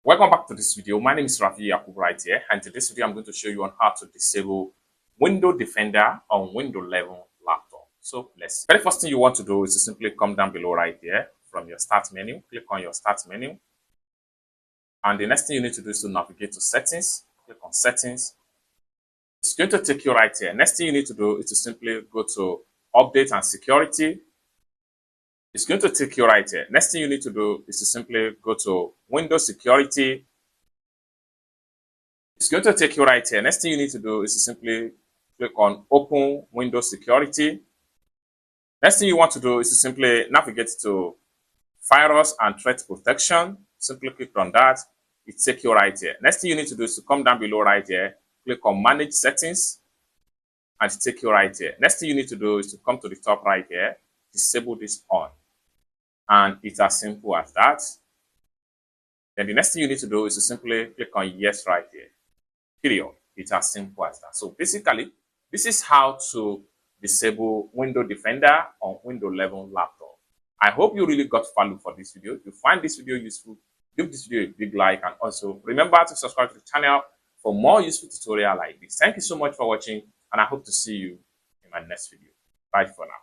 Welcome back to this video. My name is Rafi Yakub right here, and in this video I'm going to show you on how to disable Window Defender on Windows 11 laptop. So let's. Very first thing you want to do is to simply come down below right here from your start menu. Click on your start menu, and the next thing you need to do is to navigate to settings. Click on settings. It's going to take you right here. Next thing you need to do is to simply go to update and security. It's going to take you right here. Next thing you need to do is to simply go to Windows Security. It's going to take you right here. Next thing you need to do is to simply click on Open Windows Security. Next thing you want to do is to simply navigate to Virus and Threat Protection. Simply click on that. It takes you right here. Next thing you need to do is to come down below right here. Click on Manage Settings, and it takes you right here. Next thing you need to do is to come to the top right here. Disable this on. And it's as simple as that. Then the next thing you need to do is to simply click on yes right here. Period. It's as simple as that. So basically, this is how to disable Windows Defender on Windows 11 laptop. I hope you really got value for this video. If you find this video useful, give this video a big like, and also remember to subscribe to the channel for more useful tutorials like this. Thank you so much for watching, and I hope to see you in my next video. Bye for now.